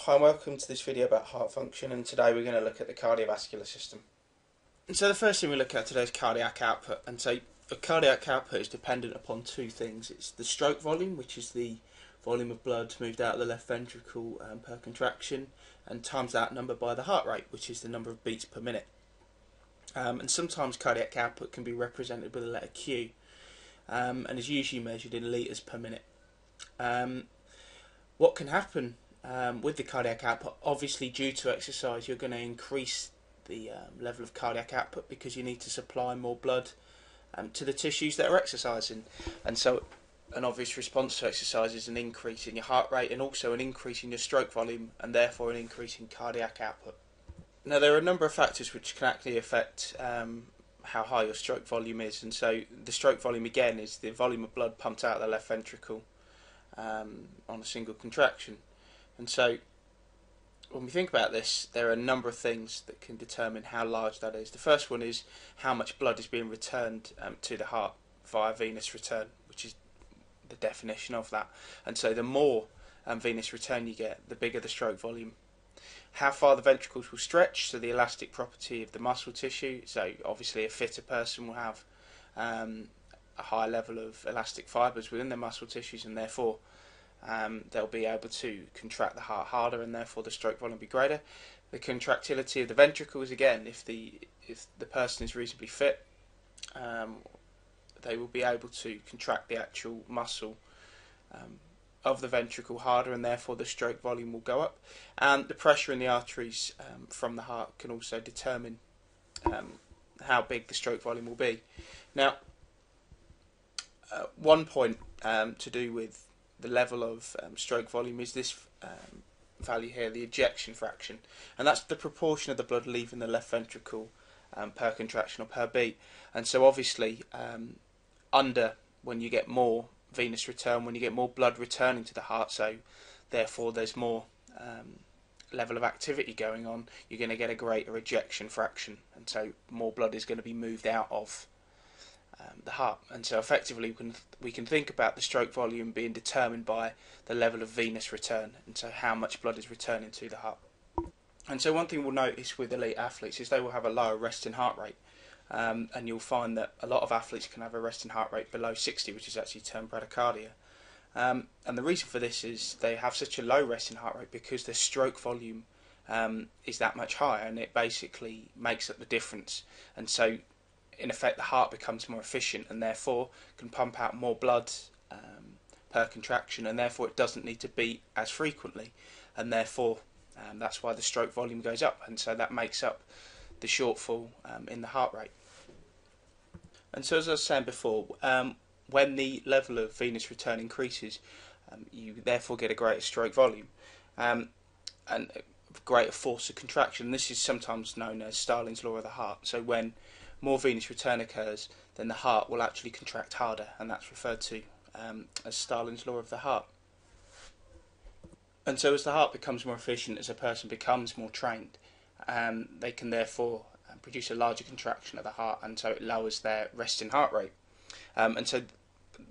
Hi and welcome to this video about heart function, and today we're going to look at the cardiovascular system. And so the first thing we look at today is cardiac output, and so the cardiac output is dependent upon two things. It's the stroke volume, which is the volume of blood moved out of the left ventricle per contraction, and times that number by the heart rate, which is the number of beats per minute. And sometimes cardiac output can be represented with the letter Q, and is usually measured in litres per minute. What can happen with the cardiac output? Obviously, due to exercise, you're going to increase the level of cardiac output because you need to supply more blood to the tissues that are exercising. And so an obvious response to exercise is an increase in your heart rate and also an increase in your stroke volume, and therefore an increase in cardiac output. Now, there are a number of factors which can actually affect how high your stroke volume is, and so the stroke volume again is the volume of blood pumped out of the left ventricle on a single contraction. And so when we think about this, there are a number of things that can determine how large that is. The first one is how much blood is being returned to the heart via venous return, which is the definition of that. And so the more venous return you get, the bigger the stroke volume. How far the ventricles will stretch, so the elastic property of the muscle tissue. So obviously a fitter person will have a higher level of elastic fibres within their muscle tissues, and therefore they'll be able to contract the heart harder, and therefore the stroke volume will be greater. The contractility of the ventricles, again, if the person is reasonably fit, they will be able to contract the actual muscle of the ventricle harder, and therefore the stroke volume will go up. And the pressure in the arteries from the heart can also determine how big the stroke volume will be. Now, one point to do with the level of stroke volume is this value here, the ejection fraction, and that's the proportion of the blood leaving the left ventricle per contraction or per beat. And so obviously when you get more venous return, when you get more blood returning to the heart, so therefore there's more level of activity going on, you're going to get a greater ejection fraction, and so more blood is going to be moved out of the heart. And so effectively we can think about the stroke volume being determined by the level of venous return, and so how much blood is returning to the heart. And so one thing we'll notice with elite athletes is they will have a lower resting heart rate, and you'll find that a lot of athletes can have a resting heart rate below 60, which is actually termed bradycardia. And the reason for this is they have such a low resting heart rate because their stroke volume is that much higher, and it basically makes up the difference. And so in effect the heart becomes more efficient and therefore can pump out more blood per contraction, and therefore it doesn't need to beat as frequently, and therefore that's why the stroke volume goes up, and so that makes up the shortfall in the heart rate. And so, as I was saying before, when the level of venous return increases, you therefore get a greater stroke volume and a greater force of contraction. This is sometimes known as Stalins Law of the heart. So when more venous return occurs, then the heart will actually contract harder, and that's referred to as Stalins Law of the heart. And so as the heart becomes more efficient, as a person becomes more trained, they can therefore produce a larger contraction of the heart, and so it lowers their resting heart rate. And so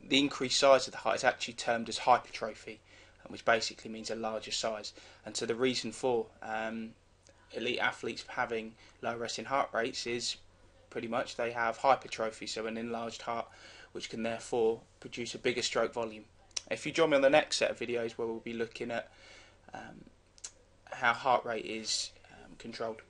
the increased size of the heart is actually termed as hypertrophy, which basically means a larger size. And so the reason for elite athletes having low resting heart rates is pretty much they have hypertrophy, so an enlarged heart, which can therefore produce a bigger stroke volume. If you join me on the next set of videos where we'll be looking at how heart rate is controlled.